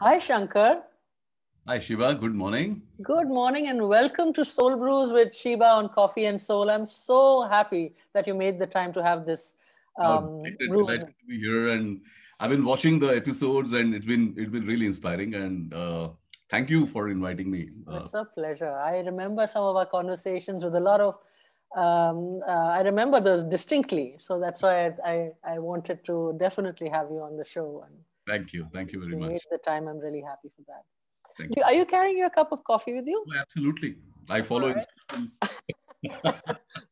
Hi, Shankar. Hi, Shiva. Good morning. Good morning and welcome to Soul Brews with Shiva on Coffee and Soul. I'm so happy that you made the time to have this brew with Delighted me. to be here, and I've been watching the episodes, and it's been really inspiring. And thank you for inviting me. It's a pleasure. I remember some of our conversations with a lot of, I remember those distinctly. So that's why I wanted to definitely have you on the show. And Thank you if very you made much. the time, I'm really happy for that. Thank you. Are you carrying your cup of coffee with you? Oh, absolutely, I All follow right. instructions.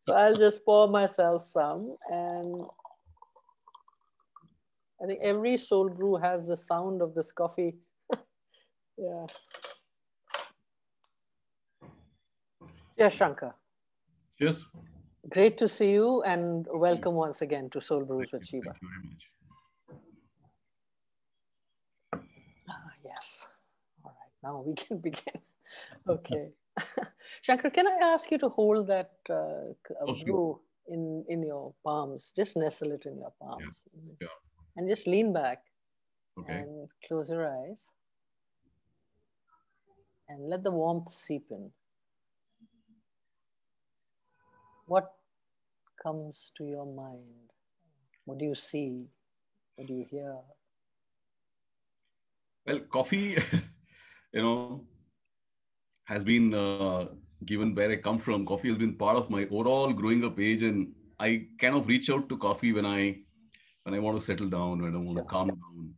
So I'll just pour myself some. And I think every soul brew has the sound of this coffee. Yeah. Yes, Shankar. Cheers. Great to see you and welcome once again to Soul Brews with Thank Shiva. you very much. Ah, yes. All right. Now we can begin. Okay. Shankar, can I ask you to hold that Oh, sure. brew in your palms? Just nestle it in your Yeah. palms Yeah. and just lean back Okay. and close your eyes and let the warmth seep in. What comes to your mind? What do you see? What do you hear? Well, coffee, you know, has been given where I come from. Coffee has been part of my overall growing up age, and I kind of reach out to coffee when I want to settle down, when I want to Sure. calm down.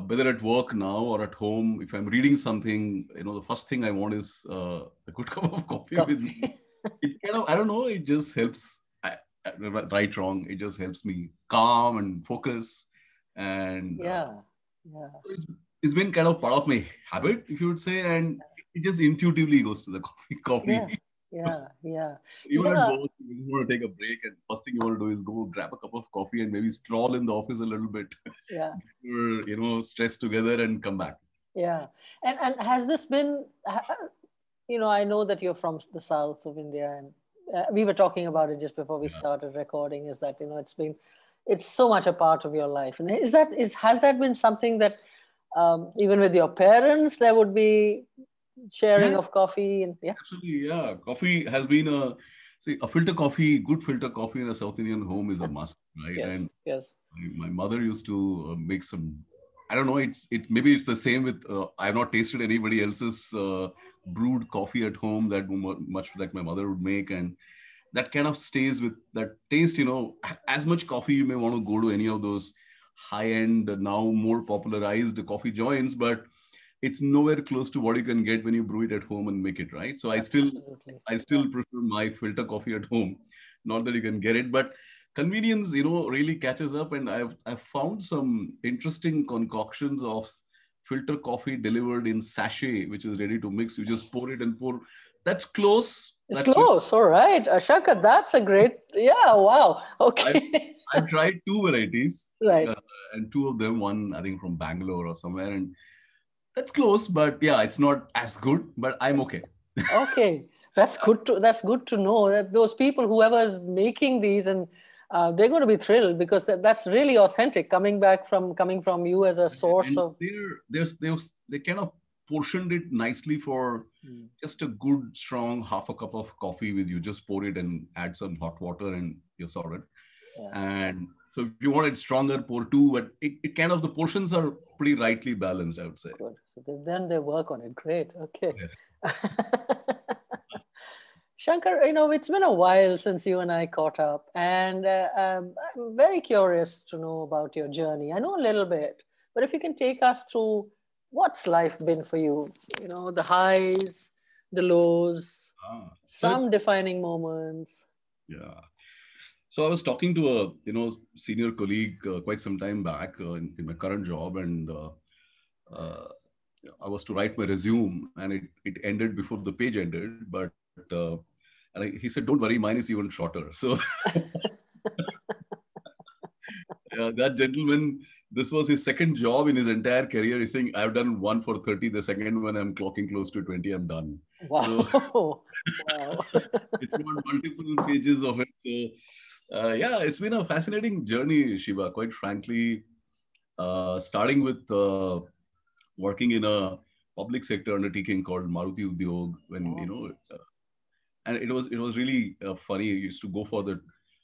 Whether at work now or at home, if I'm reading something, the first thing I want is a good cup of coffee with Coffee. me. It kind of, I don't know, it just helps. Right, wrong. It just helps me calm and focus, and Yeah. Yeah. it's, it's been kind of part of my habit, if you would say, and it just intuitively goes to the coffee. Yeah. Coffee. Yeah. Yeah. Even at Yeah. work, you want to take a break, and first thing you want to do is go grab a cup of coffee and maybe stroll in the office a little bit, Yeah. get your stress together and come back. Yeah. And has this been, I know that you're from the south of India, and we were talking about it just before we Yeah. started recording. Is that it's so much a part of your life, and has that been something that even with your parents there would be sharing Yeah, of coffee and yeah. absolutely. Yeah. Coffee has been a filter coffee, good filter coffee in a South Indian home is a must, right? Yes. And Yes. my mother used to make some. I don't know. Maybe it's the same with. I have not tasted anybody else's brewed coffee at home that much like my mother would make, and that kind of stays with that taste. As much coffee you may want to go to any of those high end now more popularized coffee joints, but it's nowhere close to what you can get when you brew it at home and make it right. So I still Absolutely. I Yeah. still prefer my filter coffee at home. Not that you can get it, but convenience, really catches up. And I've found some interesting concoctions of filter coffee delivered in sachet, which is ready to mix. You just pour it and pour. That's close. It's That's close. All right. Ashaka, that's a great, yeah, wow. I've, Okay. I've tried two varieties, Right. uh, and two of them, one I think from Bangalore or somewhere, and that's close. But yeah, it's not as good. But I'm okay. Okay. That's good to know that those people, whoever is making these, and they're going to be thrilled because that's really authentic coming from you as a source And of. they kind of portioned it nicely for Mm. just a good strong half a cup of coffee with you. Just pour it and add some hot water and you're sorted. Yeah. And so if you want it stronger, pour two, but it kind of the portions are pretty rightly balanced, I would say. Good. So they've done their work on it. Great. Okay. Yeah. Shankar, it's been a while since you and I caught up, and I'm very curious to know about your journey. I know a little bit, but if you can take us through what's life been for you, the highs, the lows, So some defining moments. yeah. So I was talking to a senior colleague quite some time back in my current job, and uh, I was to write my resume, and it ended before the page ended. He said, "Don't worry, mine is even shorter." So that gentleman, this was his second job in his entire career. He's saying, "I've done one for 30. The second one, I'm clocking close to 20. I'm done." So Wow. Wow. it's got multiple pages of it. So yeah, it's been a fascinating journey, Shiva. Quite frankly, starting with working in a public sector undertaking called Maruti Udyog when, and it was really funny. You used to go for the,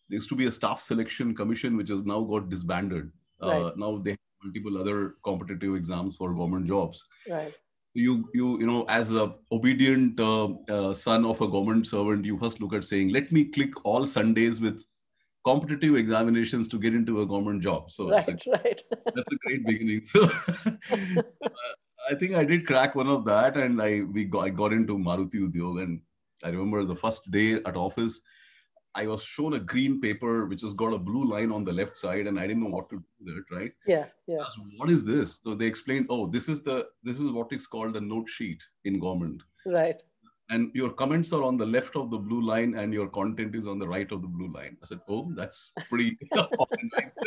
there used to be a staff selection commission, which has now got disbanded. Right. Now they have multiple other competitive exams for government jobs. Right. You as a obedient son of a government servant, you first look at saying, let me click all Sundays with competitive examinations to get into a government job. So Right. Right. that's a great beginning. So I think I did crack one of that, and I got into Maruti Udyog, and I remember the first day at office, I was shown a green paper which has got a blue line on the left side, and I didn't know what to do with it. Right? Yeah. Yeah. Asked, what is this? So they explained, oh, this is what is called a note sheet in government, Right. and your comments are on the left of the blue line, and your content is on the right of the blue line. I said, oh, that's pretty organized.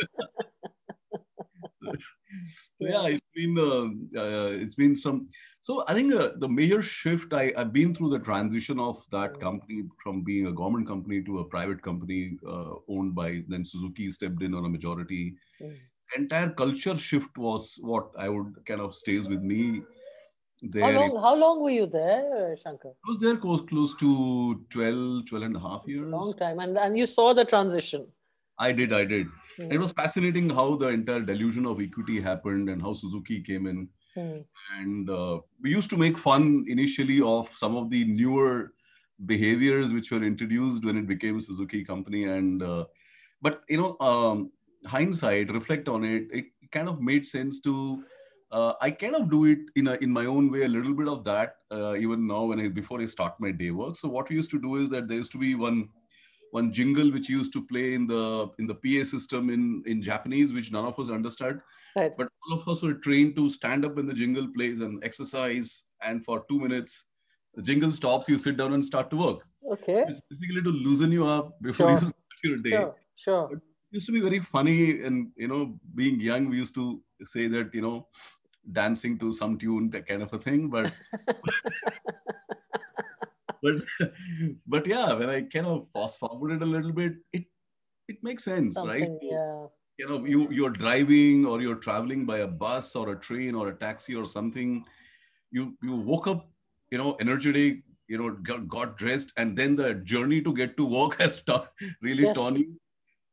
So yeah, it's been some. So I think the major shift, I've been through the transition of that company from being a government company to a private company owned by, then Suzuki stepped in on a majority. Entire culture shift was what I would kind of stays with me there. How long were you there, Shankar? I was there close to 12 and a half years. Long time. And you saw the transition. I did. It was fascinating how the entire delusion of equity happened and how Suzuki came in. And we used to make fun initially of some of the newer behaviors which were introduced when it became a Suzuki company. And but hindsight, reflect on it, it kind of made sense to. I kind of do it in my own way, a little bit of that even now before I start my day work. So what we used to do is that there used to be one jingle which used to play in the PA system in Japanese, which none of us understood. Right. But all of us were trained to stand up when the jingle plays and exercise. And for 2 minutes, the jingle stops, you sit down and start to work. Okay. It's basically to loosen you up before you start your day. Sure. But it used to be very funny. And, being young, we used to say that, dancing to some tune, that kind of a thing. But but yeah, when I kind of fast forwarded a little bit, it makes sense, right? Yeah. You're driving or you're traveling by a bus or a train or a taxi or something. You woke up, energetic, got dressed, and then the journey to get to work has really torn you.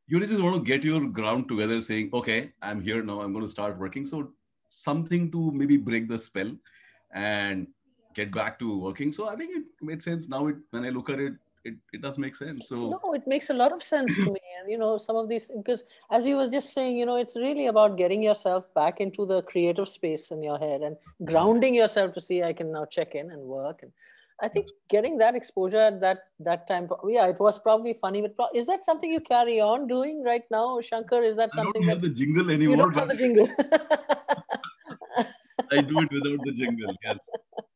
You just want to get your ground together, saying, okay, I'm here now, I'm going to start working. So something to maybe break the spell and get back to working. So I think it made sense now. When I look at it, it does make sense. So no, it makes a lot of sense to me. And some of these, because as you were just saying, it's really about getting yourself back into the creative space in your head and grounding yourself to see I can now check in and work. And I think getting that exposure at that time, yeah, it was probably funny. But is that something you carry on doing right now, Shankar? Is that something I don't have the jingle anymore? You don't have the jingle. I do it without the jingle. Yes,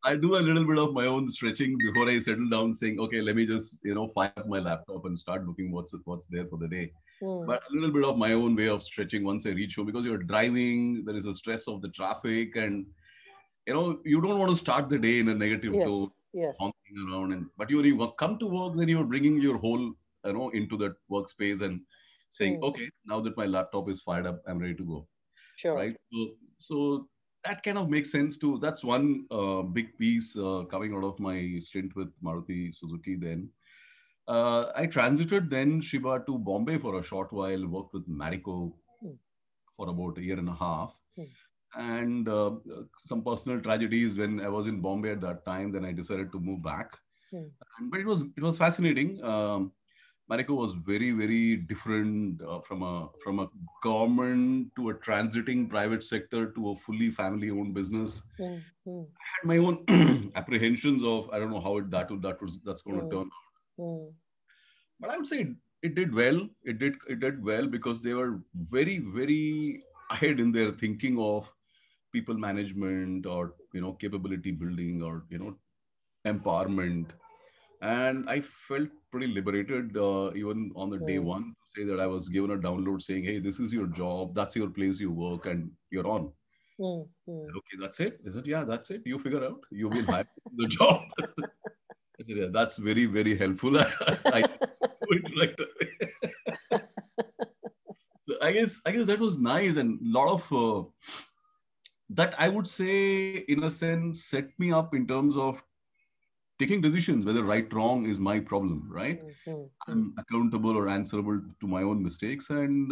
I do a little bit of my own stretching before I settle down, saying, "Okay, let me just fire up my laptop and start looking what's there for the day." But a little bit of my own way of stretching once I reach home, because you're driving, there is a stress of the traffic, and you don't want to start the day in a negative tone, honking around. But when you come to work, then you're bringing your whole into that workspace and saying, "Okay, now that my laptop is fired up, I'm ready to go." Sure. Right. So that kind of makes sense too. That's one big piece coming out of my stint with Maruti Suzuki then. I transited then, Shiva, to Bombay for a short while, worked with Marico for about 1.5 years. And some personal tragedies when I was in Bombay at that time, then I decided to move back. But it was fascinating. Marico was very, very different from a government to a transiting private sector to a fully family-owned business. I had my own apprehensions of, I don't know how that's going to turn out. But I would say it did well. It did well because they were very, very ahead in their thinking of people management or capability building or empowerment. And I felt pretty liberated even on the day one to say that I was given a download saying, hey, this is your job, that's your place you work, and you're on. Okay, that's it? Is it? Yeah, that's it. You figure out. You've been hired for the job. I said, yeah, that's very, very helpful. I do it right away. So I guess that was nice, and a lot of that I would say, in a sense, set me up in terms of taking decisions, whether right, wrong is my problem, right? Mm-hmm. I'm accountable or answerable to my own mistakes, and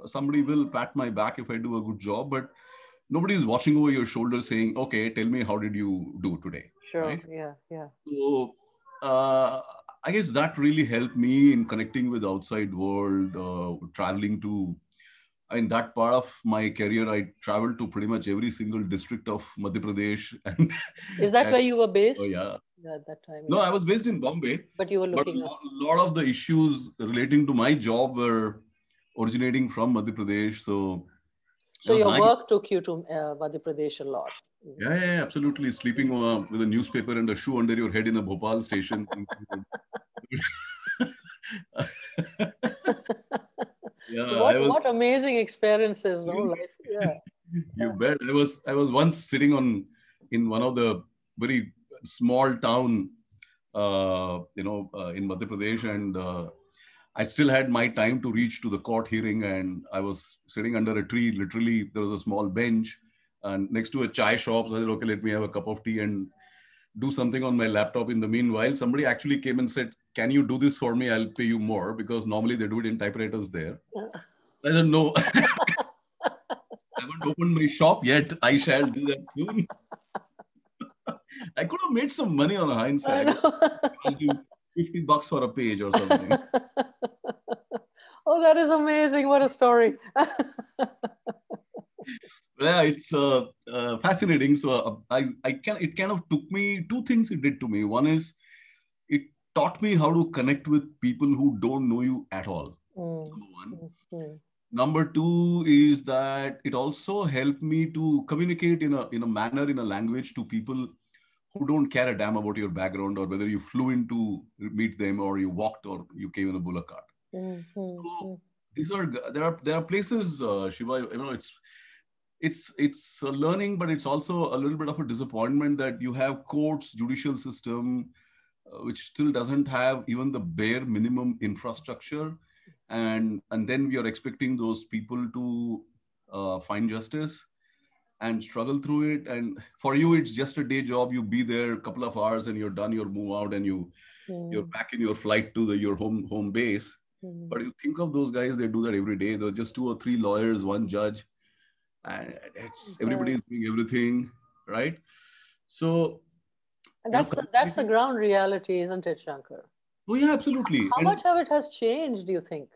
somebody will pat my back if I do a good job, but nobody is watching over your shoulder saying, okay, tell me, how did you do today, Sure. right? Yeah. Yeah. So I guess that really helped me in connecting with the outside world, traveling to, in that part of my career, I traveled to pretty much every single district of Madhya Pradesh. And, Is that and where you were oh based? yeah, Yeah, at that time, no, yeah. I was based in Bombay, But you were but looking up. lot of the issues relating to my job were originating from Madhya Pradesh. So it So was your nice. work took you to Madhya Pradesh a lot. Yeah, yeah, yeah, absolutely. Sleeping with a newspaper and a shoe under your head in a Bhopal station. Yeah, I was. What amazing experiences, no life. Yeah. You bet. I was once sitting on in one of the very small town, in Madhya Pradesh, and I still had my time to reach to the court hearing, and I was sitting under a tree. Literally, there was a small bench, and next to a chai shop. So I said, "Okay, let me have a cup of tea and do something on my laptop." In the meanwhile, somebody actually came and said, "Can you do this for me? I'll pay you more," because normally they do it in typewriters there. I said, "No, I haven't opened my shop yet. I shall do that soon." I could have made some money on a hindsight. I I could know. have you $50 for a page or something. Oh, that is amazing. What a story. Yeah, it's fascinating. So it kind of took me, two things it did to me. One is it taught me how to connect with people who don't know you at all. Mm, Number one. mm, mm, Number two is that it also helped me to communicate in a manner, in a language, to people who don't care a damn about your background or whether you flew in to meet them or you walked or you came in a bullock cart. mm, mm, So mm, these are there are places, Shiva. It's a learning, but it's also a little bit of a disappointment that you have courts, judicial system, which still doesn't have even the bare minimum infrastructure, and then we are expecting those people to find justice and struggle through it. And for you, it's just a day job. You be there a couple of hours and you're done. You move out and you're mm, back in your flight to your home base. mm. But you think of those guys, they do that every day. They're just two or three lawyers, one judge, and everybody Right. is doing everything, right? So, And you know, that's the ground reality, isn't it, Shankar? oh yeah, absolutely. How And much of it has changed, do you think?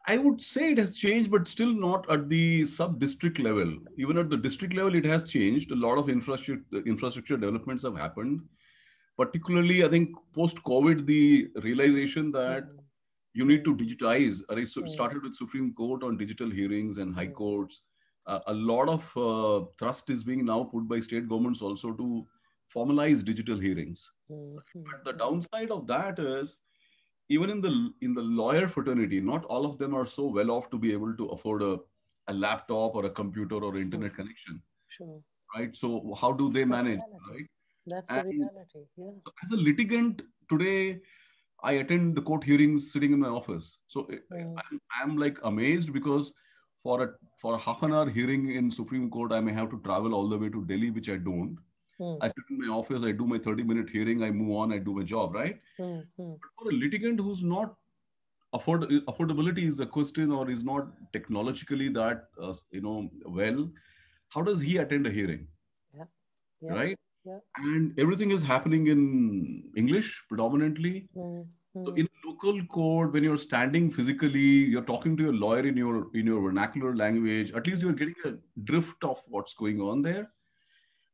I would say it has changed, but still not at the sub-district level. Even at the district level, it has changed. A lot of infrastructure developments have happened. Particularly, I think post-COVID, the realization that Mm, you need mm, to digitize. Right? So it mm, started with Supreme Court on digital hearings and high mm, courts. A lot of thrust is being now put by state governments also to formalize digital hearings. mm, mm, But the mm. downside of that is even in the lawyer fraternity, not all of them are so well off to be able to afford a laptop or a computer or Sure, internet connection, sure. right? So how do they That's the manage, reality. right? That's the And reality. Yeah. as a litigant today, I attend the court hearings sitting in my office. So Mm, I'm like amazed because for a half an hour hearing in Supreme Court, I may have to travel all the way to Delhi, which I don't. mm, I sit in my office, I do my 30-minute hearing, I move on, I do my job, right? mm, mm. But for a litigant who's not affordability is a question or is not technologically that well, how does he attend a hearing, Yeah. Yeah. right? Yeah. And everything is happening in English predominantly. Mm, So mm. in local court, when you're standing physically, you're talking to your lawyer in your vernacular language. At least you're getting a drift of what's going on there.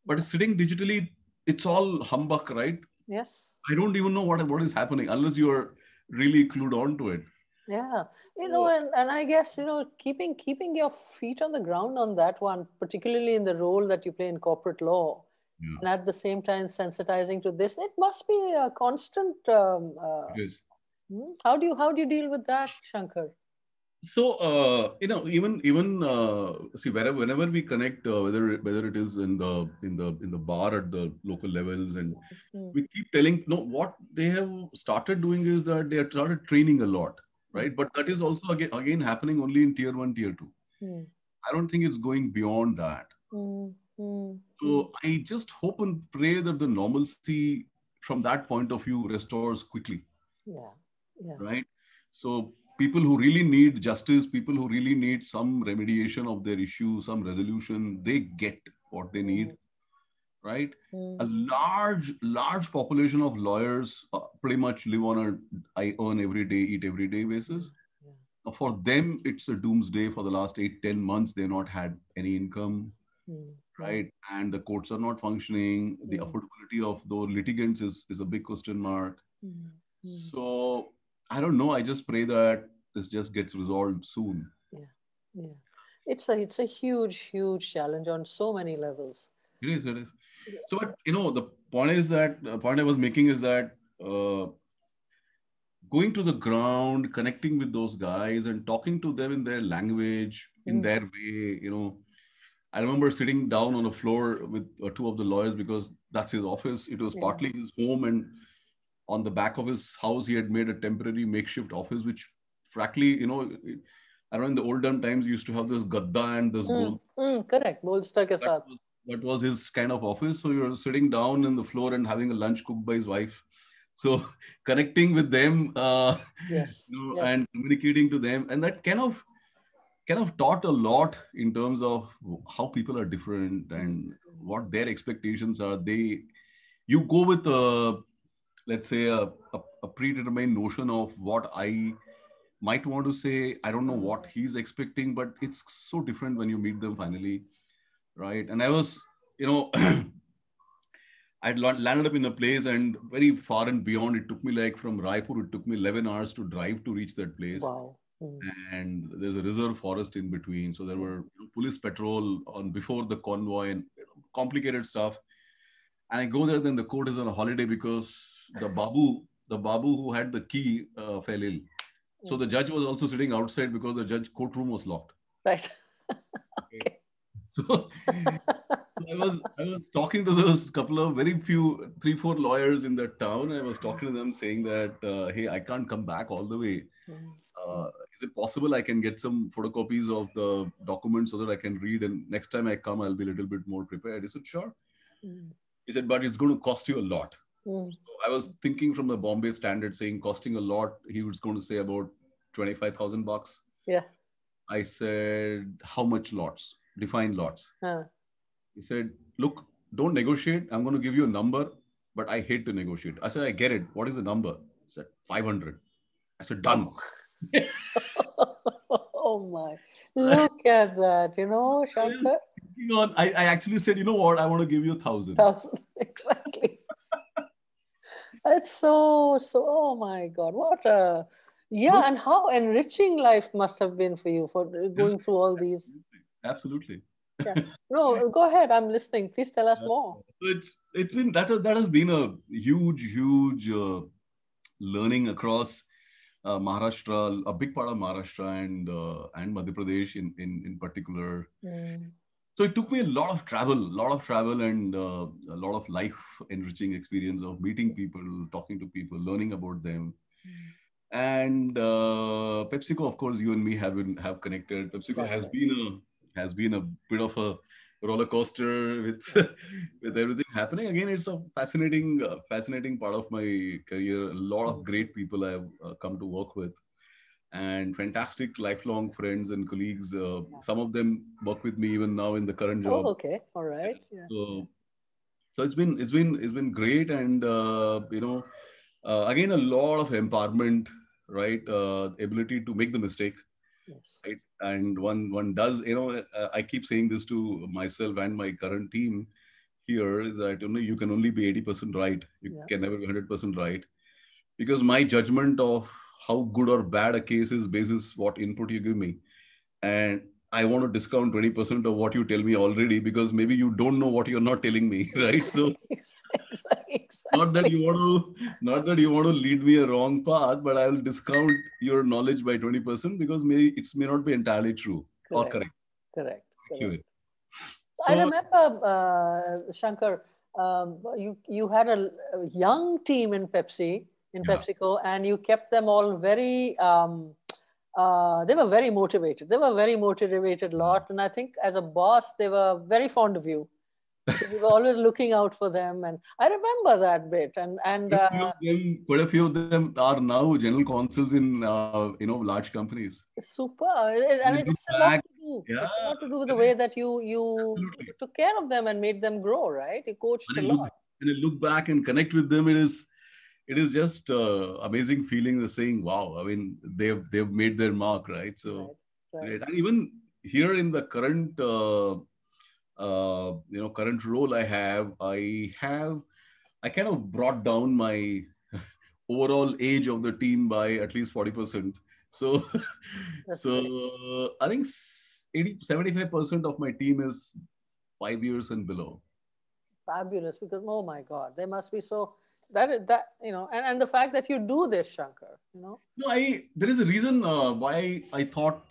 But sitting digitally, it's all humbug, right? Yes. I don't even know what is happening unless you're really clued on to it. Yeah. So, And I guess, keeping your feet on the ground on that one, particularly in the role that you play in corporate law, yeah, and at the same time sensitizing to this, it must be a constant. it is. How do you deal with that, Shankar? So even see whenever we connect, whether it is in the bar at the local levels, and Mm, we keep telling, no, what they have started doing is that they have started training a lot, mm, right? But that is also again happening only in tier one, tier two. mm, I don't think it's going beyond that. mm, mm, mm. So I just hope and pray that the normalcy from that point of view restores quickly, Yeah, yeah. right? So people who really need justice, people who really need some remediation of their issue, some resolution, they get what they need, Mm, right? A mm, large population of lawyers pretty much live on a I earn every day, eat every day basis. mm, yeah. For them, it's a doomsday. For the last 8, 10 months, they've not had any income, Mm, mm, right? And the courts are not functioning. The mm, affordability of the litigants is a big question mark. mm, mm. So I don't know. I just pray that this just gets resolved soon. Yeah, yeah. It's a huge, huge challenge on so many levels. It is. It is. So, but the point is that point I was making is that going to the ground, connecting with those guys, and talking to them in their language, in Mm, their way. I remember sitting down on the floor with two of the lawyers because that's his office. It was yeah. partly his home, and on the back of his house, he had made a temporary makeshift office, which, frankly, I don't know, in the olden times, you used to have this gadda and this gold. Correct. Bolster ke That saath. was, that was his kind of office. So you're sitting down on the floor and having a lunch cooked by his wife. So connecting with them, Yes, yes. and communicating to them, and that kind of taught a lot in terms of how people are different Mm, and what their expectations are. You go with let's say a predetermined notion of what I might want to say. I don't know what he's expecting, but it's so different when you meet them finally, right? And I was, you know, I'd landed up in a place and very far and beyond. It took me like from Raipur, it took me 11 hours to drive to reach that place. wow. And there's a reserve forest in between. So there were police patrol on before the convoy and complicated stuff. And I go there, then the court is on a holiday because the Babu who had the key fell ill. So Mm. the judge was also sitting outside because the judge courtroom was locked. Right. Okay. Okay. So I was talking to those couple of very few 3 4 lawyers in that town. I was talking to them saying that hey, I can't come back all the way. Mm, Uh, is it possible I can get some photocopies of the documents so that I can read, and next time I come I'll be a little bit more prepared? He said sure. mm, He said but it's going to cost you a lot. mm. So I was thinking from the Bombay standard saying costing a lot. He was going to say about 25,000 bucks. Yeah. I said how much lots? Define lots. Huh. He said, look, don't negotiate. I'm going to give you a number, but I hate to negotiate. I said, I get it. What is the number? He said, 500. I said, done. Oh. Oh my. Look at that, I was Shankar. thinking I actually said, you know what? I want to give you 1,000. Thousand. Exactly. It's so, oh my God. What a, It yeah, was, and how enriching life must have been for you for yeah, going through all these. absolutely. Yeah. No, go ahead. I'm listening. Please tell us more. It's been that has been a huge learning across Maharashtra, a big part of Maharashtra and Madhya Pradesh in particular. Mm, So it took me a lot of travel, and a lot of life enriching experience of meeting people, talking to people, learning about them. mm. And PepsiCo, of course, you and me have connected. PepsiCo That's has right. been a bit of a roller coaster with with everything happening. Again, it's a fascinating part of my career. A lot of Mm. great people I have come to work with, and fantastic lifelong friends and colleagues. Yeah. Some of them work with me even now in the current Oh, job. okay. All right. Yeah. Yeah. So it's been great, and again a lot of empowerment, right? Ability to make the mistake, Yes. right? And one does, I keep saying this to myself and my current team here is that you can only be 80% right. You Yeah. can never be 100% right, because my judgment of how good or bad a case is basis what input you give me, and I want to discount 20% of what you tell me already because maybe you don't know what you're not telling me, right? So not that Exactly. you want to lead me a wrong path, but I will discount your knowledge by 20% because may not be entirely true or Correct. correct, Correct. Correct. accurate. I So remember, Shankar, you had a young team in yeah, PepsiCo, and you kept them all very They were very motivated. They were very motivated lot. And I think as a boss, they were very fond of you because you were always looking out for them. And I remember that bit. And Quite a few of them are now general consuls in large companies. super. When And they look it's a lot back, to do. yeah, It's a lot to do with the way correct, that you absolutely. took care of them and made them grow, right? You coached When a I look lot. when I look back and connect with them, it is just amazing feeling the saying, wow, I mean, they've made their mark, right? So Right, right. great. And even here in the current current role I kind of brought down my overall age of the team by at least 40%. So That's so great. I think 75% of my team is 5 years and below. Fabulous. Because, oh my God, they must be so, that is that, and the fact that you do this, Shankar. No, there is a reason why I thought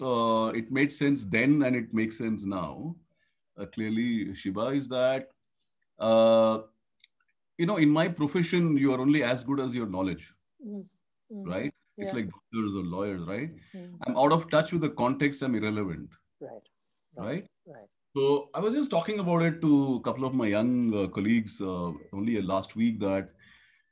it made sense then and it makes sense now. Clearly, Shiba, is that uh, in my profession, you are only as good as your knowledge, Mm, mm, right? It's yeah. like doctors or lawyers, right? Mm, I'm out of touch with the context. I'm irrelevant, right, right, right? right. So I was just talking about it to a couple of my young colleagues only last week that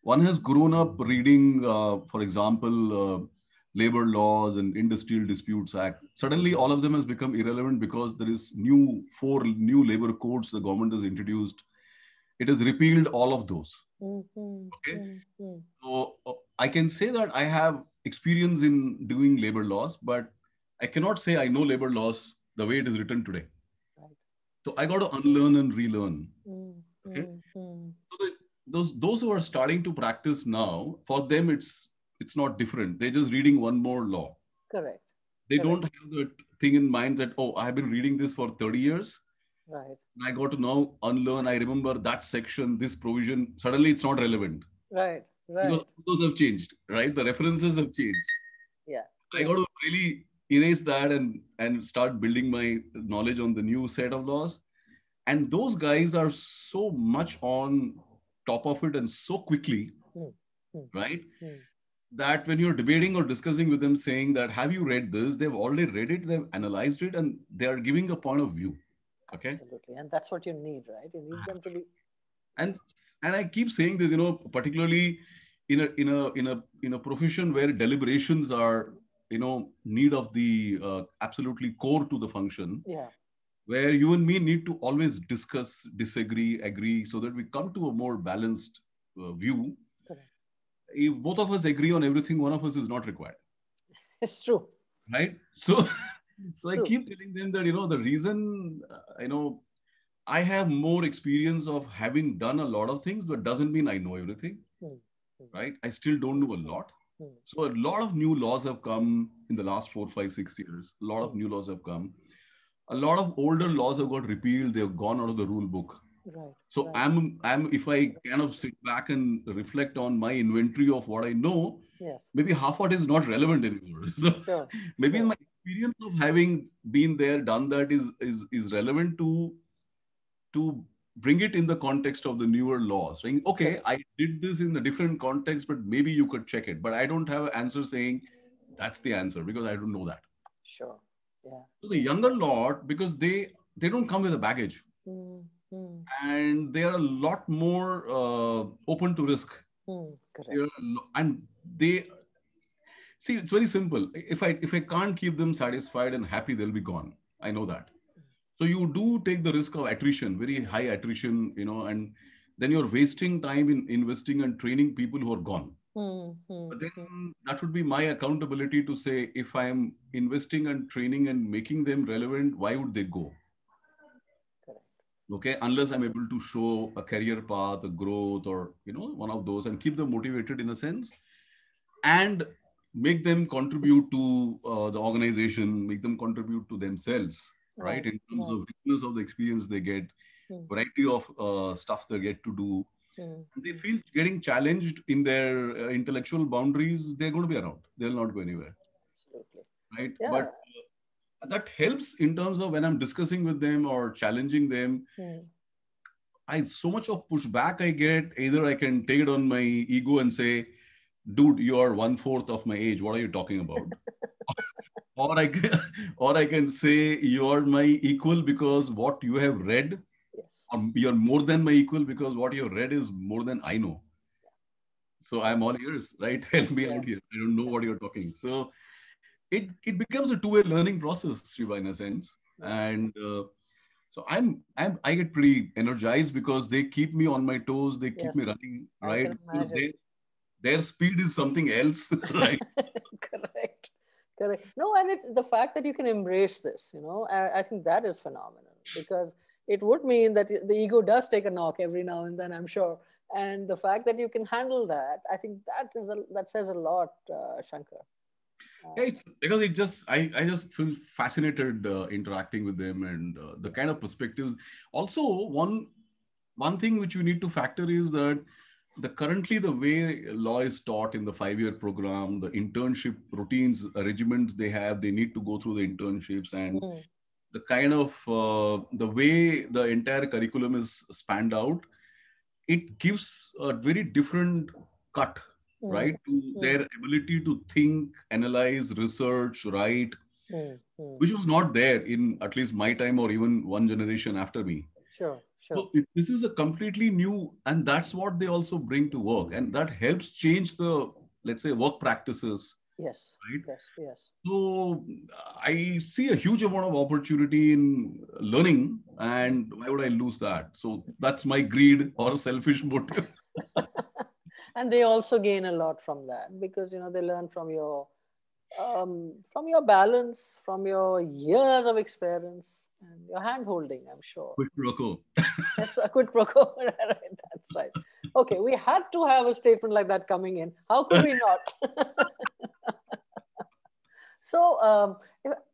one has grown up reading, for example, labor laws and industrial disputes act. Suddenly, all of them has become irrelevant because there is four new labor codes the government has introduced. It has repealed all of those. Mm, mm, Okay, mm, mm. so I can say that I have experience in doing labor laws, but I cannot say I know labor laws the way it is written today. Right. So I got to unlearn and relearn. Mm, Okay. mm, mm. So those who are starting to practice now, for them it's not different. They're just reading one more law. Correct, They correct. don't have that thing in mind that, oh, I have been reading this for 30 years. Right, And I got to now unlearn. I remember that section, this provision. Suddenly it's not relevant right, because right. those have changed, right? The references have changed. Yeah, I yeah. got to really erase that and start building my knowledge on the new set of laws. And those guys are so much on top of it and so quickly, Mm, mm, right? mm. That when you're debating or discussing with them, saying that, have you read this? They've already read it, they've analyzed it, and they are giving a point of view. Okay. Absolutely. And that's what you need, right? You need them to be. And I keep saying this, particularly in a profession where deliberations are, need of the absolutely core to the function, Yeah, where you and me need to always discuss, disagree, agree, so that we come to a more balanced view. correct. If both of us agree on everything, one of us is not required, It's true. right? So, It's so I true. keep telling them that the reason I have more experience of having done a lot of things, but doesn't mean I know everything, Mm, mm, right? I still don't know a mm, lot. mm, So a lot of new laws have come in the last 4, 5, 6 years. A lot of mm. new laws have come. A lot of older laws have got repealed. They've gone out of the rule book. Right, So right. I'm if I kind of sit back and reflect on my inventory of what I know, Yes, maybe half what is not relevant anymore. So sure, maybe sure. my experience of having been there, done that is relevant to bring it in the context of the newer laws. Saying, okay, Correct. I did this in a different context, but maybe you could check it. But I don't have an answer saying that's the answer because I don't know that. Sure. Yeah, So the yeah. younger lot, because they don't come with a baggage Mm, mm, and they are a lot more open to risk. mm. Correct. And they see it's very simple. If I can't keep them satisfied and happy, they'll be gone. I know that. So you do take the risk of attrition, very high attrition, and then you're wasting time in investing and training people who are gone. Mm, But mm, mm. then that would be my accountability to say, if I'm investing and training and making them relevant, why would they go? Correct. Okay, unless I'm able to show a career path, a growth, or one of those, and keep them motivated in a sense, and make them contribute to the organization, make them contribute to themselves, right? Right, In terms right. of richness of the experience they get, Mm, variety of stuff they get to do, mm, and they mm. feel getting challenged in their intellectual boundaries, they're going to be around. They'll not go anywhere, Absolutely. right? But Yeah. that helps in terms of when I'm discussing with them or challenging them. Mm. I so much of pushback I get. Either I can take it on my ego and say, "Dude, you are 1/4 of my age. What are you talking about?" or I can, or I can say you are my equal because what you have read, Yes. or you're more than my equal because what you have read is more than I know. So I'm all ears, right? Help me Yeah. out here. I don't know Yeah. what you're talking. So it becomes a two-way learning process, Shiva, in a sense. Yeah. And so I get pretty energized because they keep me on my toes. They keep me Yes. running, I right? can Because imagine. their speed is something else, right? Correct. Correct. No, and the fact that you can embrace this, I think that is phenomenal, because it would mean that the ego does take a knock every now and then, I'm sure. And the fact that you can handle that, I think that says a lot, Shankar. Yeah, Uh, it's because I just feel fascinated interacting with them and the kind of perspectives. Also, one thing which you need to factor is that the way law is taught in the 5-year program, the internship routines, regiments they have, they need to go through the internships, and mm, the kind of the way the entire curriculum is spanned out, it gives a very different cut, mm, right, to mm, their ability to think, analyze, research, write, mm, mm. which was not there in at least my time or even one generation after me. Sure, sure. So this is a completely new, and that's what they also bring to work, and that helps change the, let's say, work practices, Yes, right? yes, yes. So I see a huge amount of opportunity in learning, Mm. and why would I lose that? So that's my greed or selfish motive. And they also gain a lot from that, because they learn from your balance, from your years of experience, and your hand holding, I'm sure. Quick Rocco. That's a quid pro quo. Right, that's right. Okay, we had to have a statement like that coming in. How could we not? So,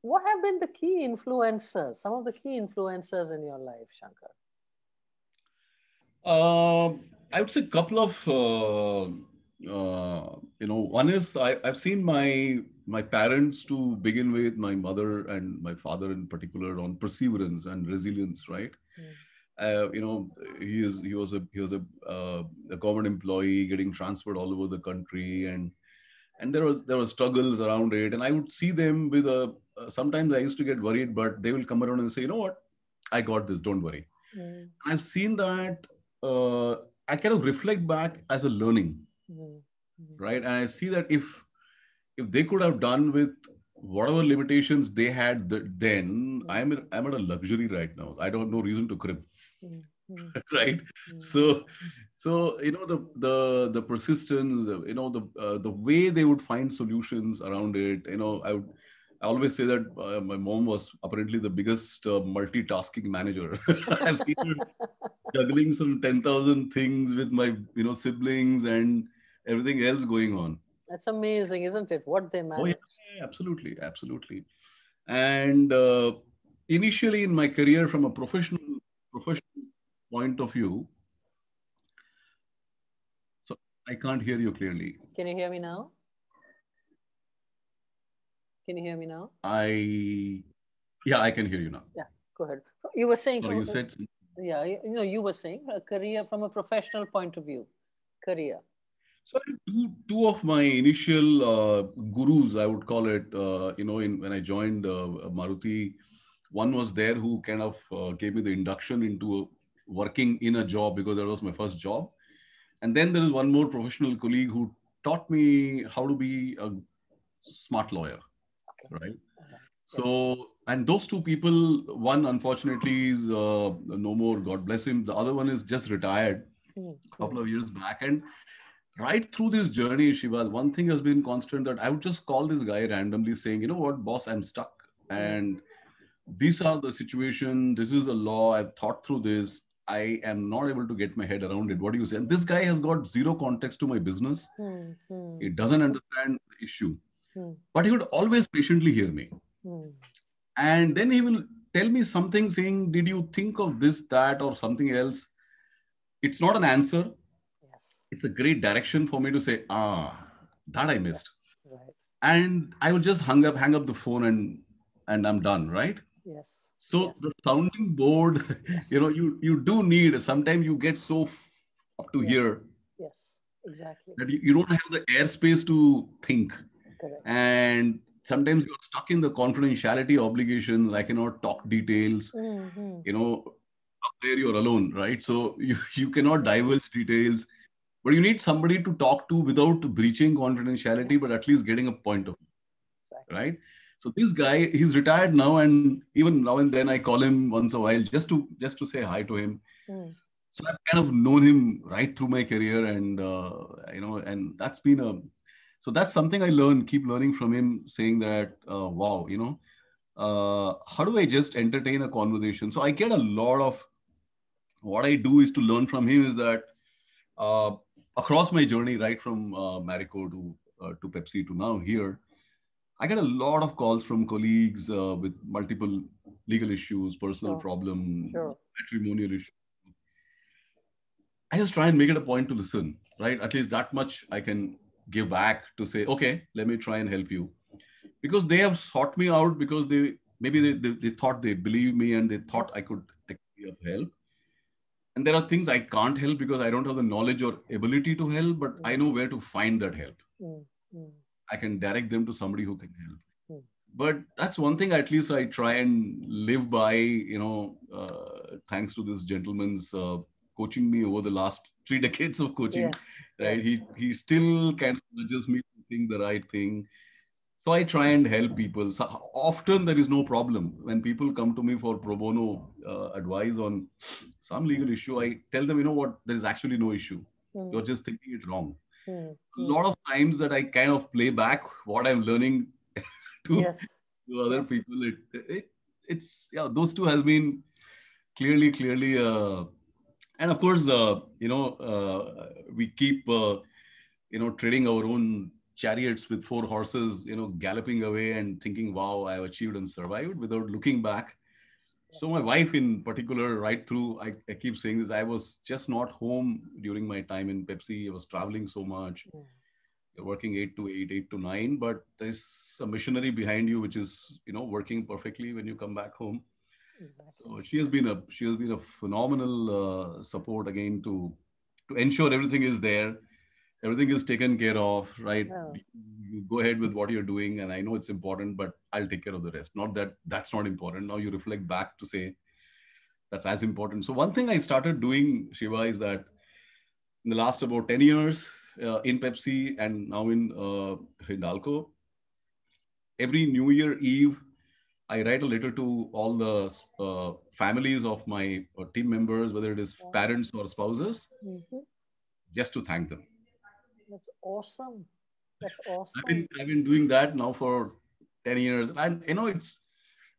what have been the key influencers, some of the key influencers in your life, Shankar? I would say a couple of, one is I've seen my parents to begin with, my mother and my father in particular, on perseverance and resilience, right? Mm, Uh, you know, he was a government employee getting transferred all over the country, and there was struggles around it, and I would see them with a. Sometimes I used to get worried, but they will come around and say, you know what, I got this, don't worry. mm, I've seen that uh, I kind of reflect back as a learning, mm, mm, right? And I see that if they could have done with whatever limitations they had then, mm, I'm at a luxury right now. I don't no reason to crib, mm, mm, mm, right? mm, So the persistence, the way they would find solutions around it. I always say that my mom was apparently the biggest multitasking manager. I've seen her juggling some 10,000 things with my siblings and everything else going on. That's amazing, isn't it? What they Oh yeah, managed. yeah, absolutely, absolutely. And initially in my career, from a professional point of view, so I can't hear you clearly. Can you hear me now? Can you hear me now? I Yeah, I can hear you now. Yeah, go ahead. You were saying Sorry, from, you said something. yeah, you were saying a career from a professional point of view. Career. So I think two of my initial gurus, I would call it, when I joined Maruti, one was there who kind of gave me the induction into working in a job because that was my first job. And then there is one more professional colleague who taught me how to be a smart lawyer, Okay. right? All right. Yeah. So, and those two people, one unfortunately is no more, God bless him. The other one is just retired Mm, a mm, couple of years back. And right through this journey, Shiva, one thing has been constant that I would just call this guy randomly saying, you know what, boss, I'm stuck. mm, And these are the situation. This is the law. I've thought through this. I am not able to get my head around it. What do you say? And this guy has got zero context to my business. mm, He mm, doesn't understand the issue, mm, but he would always patiently hear me. mm. And then he will tell me something saying, did you think of this, that, or something else? It's not an answer. Yes. It's a great direction for me to say, that I Yeah. missed. Right. And I would just hang up the phone and I'm done, right? Yes. So Yes. the sounding board, Yes. you do need, sometimes you get so up to Yes. here Yes. Exactly. that you don't have the airspace to think. Correct. And sometimes you're stuck in the confidentiality obligations. I cannot talk details. Mm-hmm. You know, up there you're alone, right? So you cannot divulge details, but you need somebody to talk to without breaching confidentiality, but Yes, at least getting a point of view, exactly. right? So this guy, he's retired now, and even now and then I call him once a while just to say hi to him. Mm. So I've kind of known him right through my career, and and that's been a so that's something I learned. Keep learning from him, saying that wow, how do I just entertain a conversation? So I get a lot of what I do is to learn from him is that uh, across my journey, right from Marico to Pepsi to now here, I get a lot of calls from colleagues with multiple legal issues, personal Sure, problem, sure. matrimonial issues. I just try and make it a point to listen, right? At least that much I can give back to say, okay, let me try and help you. Because they have sought me out because they thought they believe me and they thought Yes. I could technically help. And there are things I can't help because I don't have the knowledge or ability to help, but I Mm, know where to find that help. mm, mm, I can direct them to somebody who can help. mm. But that's one thing at least I try and live by, thanks to this gentleman's coaching me over the last 3 decades of coaching, Yes, right? yes. He still kind of nudges me to think the right thing. So I try and help people. So often there is no problem. When people come to me for pro bono advice on some legal issue, I tell them, you know what, there is actually no issue. Mm, You're just thinking it wrong. mm, A mm. lot of times that I kind of play back what I'm learning to Yes, other yes. people. It's yeah, those two has been clearly, and of course, we keep trading our own chariots with 4 horses, galloping away and thinking, wow, I have achieved and survived without looking back. So Yes. my wife in particular, right through, I keep saying this, I was just not home during my time in Pepsi. I was traveling so much. Mm, You're working 8 to 8, 8 to 9, but there's a missionary behind you, which is, working perfectly when you come back home. exactly. So she has been a phenomenal support again to ensure everything is there, everything is taken care of, right? Yeah. You go ahead with what you're doing, and I know it's important, but I'll take care of the rest. Not that that's not important. Now you reflect back to say that's as important. So one thing I started doing, Shiva, is that in the last about 10 years in Pepsi and now in Hindalco, every New Year Eve, I write a letter to all the families of my team members, whether it is Wow. parents or spouses, Mhm. just to thank them. That's awesome. That's I've been awesome. I've been doing that now for 10 years, and it's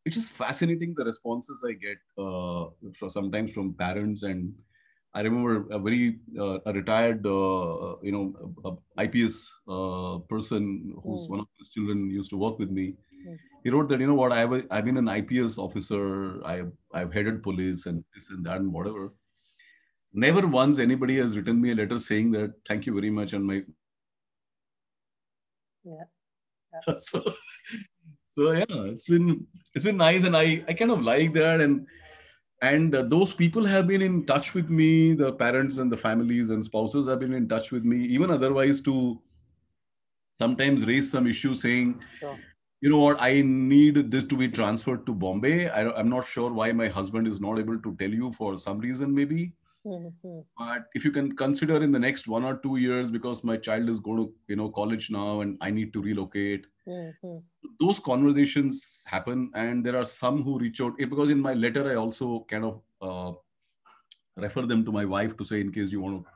just fascinating the responses I get sometimes from parents. And I remember a retired IPS person who's Mm, one of his children used to work with me. mm. He wrote that, I've been an IPS officer, I've headed police and this and that and whatever. Never once anybody has written me a letter saying that thank you very much and my Yeah, yeah. so yeah, it's been nice, and I kind of like that. And those people have been in touch with me, the parents and the families and spouses have been in touch with me, even otherwise, to sometimes raise some issue saying, Sure. you know what, I need this to be transferred to Bombay. I'm not sure why my husband is not able to tell you for some reason, maybe. Mhm, But if you can consider in the next 1 or 2 years, because my child is going to, college now and I need to relocate, mhm. those conversations happen. And there are some who reach out because in my letter, I also kind of refer them to my wife to say, in case you want to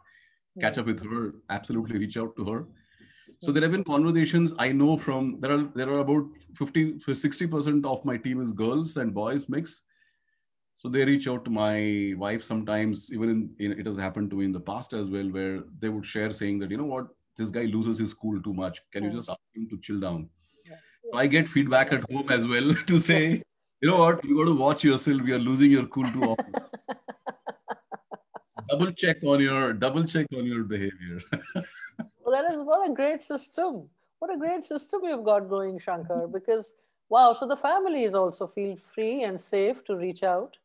catch Mm, up with her, absolutely reach out to her. So mm, there have been conversations I know from there are about 50 60% of my team is girls and boys mix. So they reach out to my wife sometimes, even it has happened to me in the past as well, where they would share saying that, you know what, this guy loses his cool too much. Can you mm. just ask him to chill down? Yeah, So yeah. I get feedback at Yes, home as well to yes, say, you know yes. what, you got to watch yourself. We are losing your cool too often. Double check on your behavior. Well, that is what a great system. What a great system you've got going, Shankar. Because wow, so the families also feel free and safe to reach out,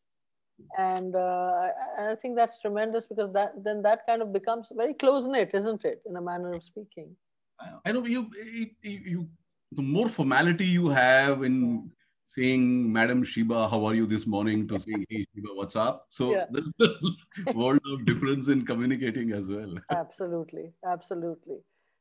and I think that's tremendous because that kind of becomes very close knit, isn't it? In a manner of speaking. I know you the more formality you have in saying, Madam Shiba, how are you this morning, to saying, hey, Shiba, what's up? So Yeah, there's a world of difference in communicating as well. absolutely, absolutely.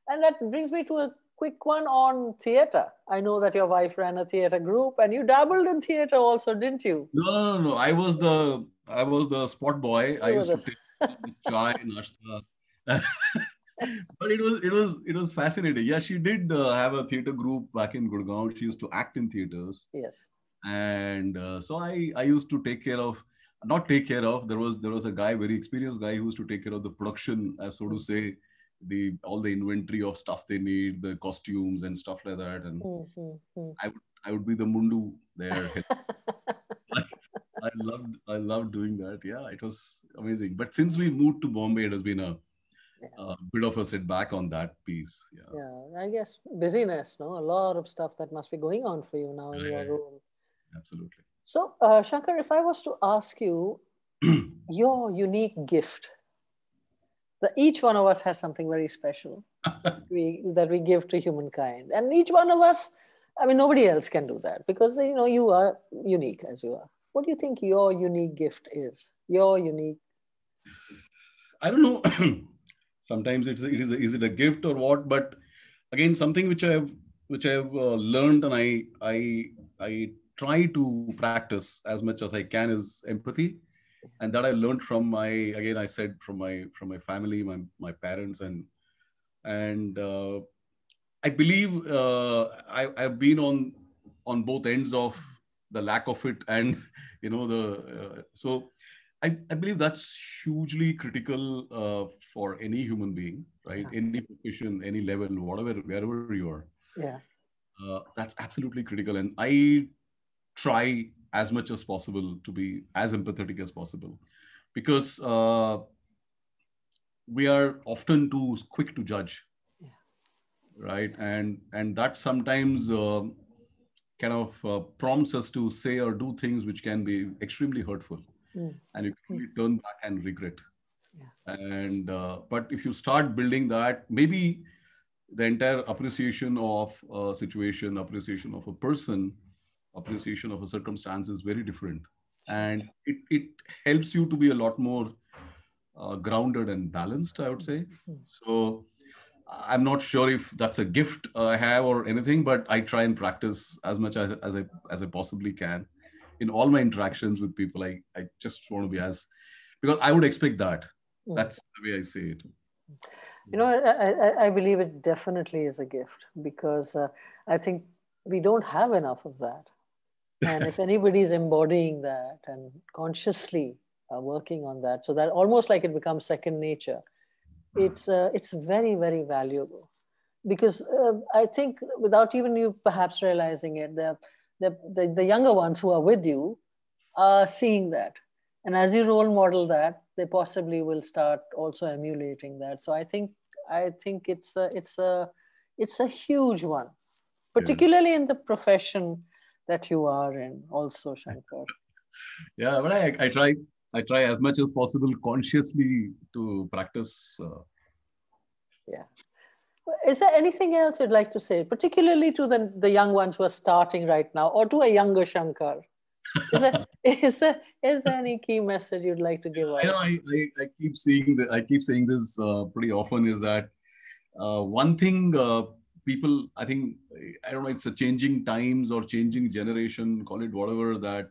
And that brings me to a quick one on theater. I know that your wife ran a theater group, and you dabbled in theater also, didn't you? No. I was the spot boy. I You were used to the take the chai, nashta. But it was fascinating. Yeah, she did have a theater group back in Gurgaon. She used to act in theaters, yes. and so I used to take care of, not take care of. There was a guy, very experienced guy, who used to take care of the production, as so to Mm, say, the all the inventory of stuff they need, the costumes and stuff like that. And mm, mm, mm. I would be the mundu there. I loved doing that. Yeah, it was amazing. But since we moved to Bombay, it has been Yeah, a bit of a setback on that piece. Yeah, yeah. I guess busyness, no? A lot of stuff that must be going on for you now in your yeah, role. absolutely. So, Shankar, if I was to ask you your unique gift, that each one of us has something very special that we give to humankind, and each one of us, I mean, nobody else can do that because you are unique as you are. What do you think your unique gift is? Your unique. I don't know. Sometimes is it a gift or what? But again, something which I have learned, and I try to practice as much as I can, is empathy, and that I learned from my, again, I said, from my family, my parents, and I believe I've been on both ends of the lack of it, and the so I believe that's hugely critical for any human being, right? Yeah, Any profession, any level, whatever, wherever you are, yeah, that's absolutely critical. And I try as much as possible to be as empathetic as possible, because we are often too quick to judge, yeah. right? And that sometimes kind of prompts us to say or do things which can be extremely hurtful, Mm, and you can mm, only turn back and regret. yeah, And but if you start building that, maybe the entire appreciation of a situation, appreciation of a person, appreciation of a circumstance is very different, sure. and it helps you to be a lot more grounded and balanced, I would Mm, say. mm. So I'm not sure if that's a gift I have or anything, but I try and practice as much as I possibly can in all my interactions with people. I just want to be as, because I would expect that. Mm. That's the way I say it. I believe it definitely is a gift because I think we don't have enough of that. And if anybody is embodying that and consciously working on that, so that almost like it becomes second nature, it's very, very valuable. Because I think without even you perhaps realizing it, the younger ones who are with you are seeing that. And as you role model that, they possibly will start also emulating that. So I think it's a huge one, Yeah. particularly in the profession that you are in also, Shankar. Yeah, but I try as much as possible consciously to practice. Yeah. Is there anything else you'd like to say, particularly to the young ones who are starting right now, or to a younger Shankar? Is there, is there any key message you'd like to give I know out? I keep seeing that. I keep saying this pretty often, is that one thing people, I think, I don't know, it's a changing times or changing generation, call it whatever, that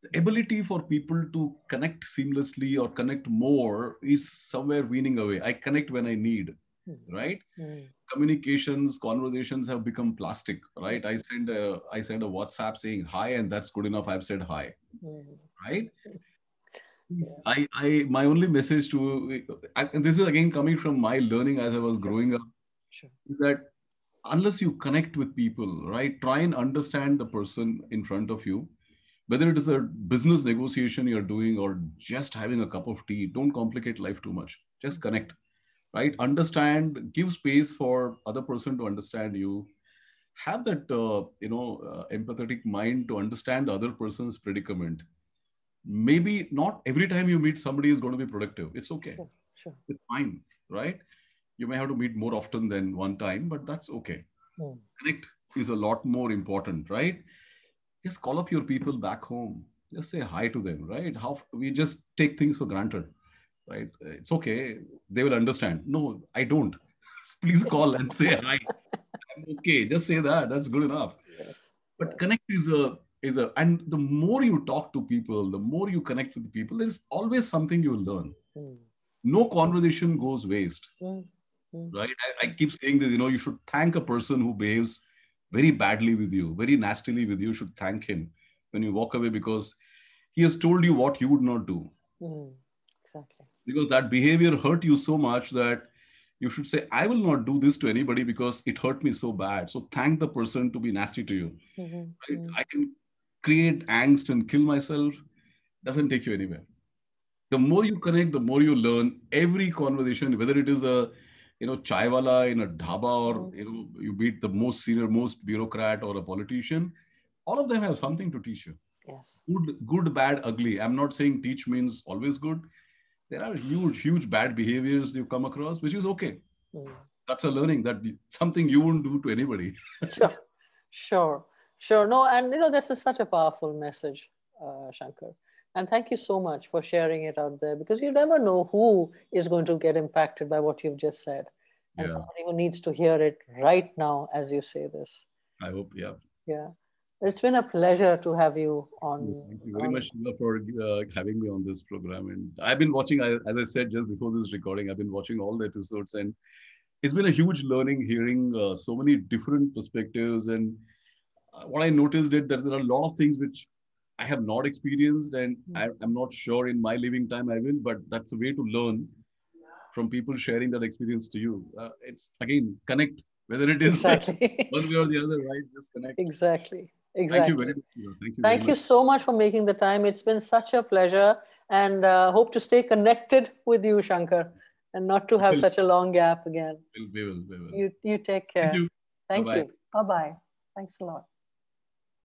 the ability for people to connect seamlessly or connect more is somewhere weaning away. I connect when I need, Mm, right? mm, Communications, conversations have become plastic, mm, right? I send a WhatsApp saying hi, and that's good enough. I've said hi, mm. right? Yeah, My only message to, and this is again coming from my learning as I was sure, growing up, sure. is that unless you connect with people, right, try and understand the person in front of you, whether it is a business negotiation you're doing or just having a cup of tea. Don't complicate life too much. Just connect, right? Understand, give space for other person to understand you. Have that, empathetic mind to understand the other person's predicament. Maybe not every time you meet somebody is going to be productive. It's okay. Sure, sure. It's fine, right? You may have to meet more often than one time, but that's okay. Mm, Connect. is a lot more important, right? Just call up your people back home. Just say hi to them, right? How we just take things for granted, right? It's okay. They will understand. No, I don't. Please call and say hi. I'm okay. Just say that. That's good enough. Yes. But Yes. connect is a and the more you talk to people, the more you connect with people, there's always something you will learn. Mm. No conversation goes waste, Mm. Mm. right? I keep saying this, you should thank a person who behaves very badly with you, very nastily with you. You should thank him when you walk away because he has told you what you would not do. Mm. Exactly. Because that behavior hurt you so much that you should say, I will not do this to anybody because it hurt me so bad. So thank the person to be nasty to you. Right? Mm. I can create angst and kill myself. Doesn't take you anywhere. The more you connect, the more you learn. Every conversation, whether it is a chai wala in a dhaba or Mm. you meet the most senior, most bureaucrat or a politician, all of them have something to teach you. Yes. Good, bad, ugly. I'm not saying teach means always good. There are huge bad behaviors you come across, which is okay. Mm. That's a learning that something you won't do to anybody. Sure. Sure. Sure. No, and that's such a powerful message, Shankar. And thank you so much for sharing it out there, because you never know who is going to get impacted by what you've just said. And Yeah, somebody who needs to hear it right now as you say this. I hope. Yeah. Yeah. It's been a pleasure to have you Thank you very on much, Shiva, for having me on this program. And I've been watching, as I said just before this recording, I've been watching all the episodes, and it's been a huge learning hearing so many different perspectives. And what I noticed is that there are a lot of things which I have not experienced, and I'm not sure in my living time I will, but that's a way to learn from people sharing that experience to you. It's again, connect, whether it is exactly. one way or the other, right? Just connect. Exactly. Thank you very Exactly. much, Shiva. Thank you very Thank you much. so much for making the time. It's been such a pleasure, and hope to stay connected with you, Shankar, and not to have Will, such a long gap again. we will. You take Thank care. you. Bye Thank bye. you. Bye bye. Thanks a lot.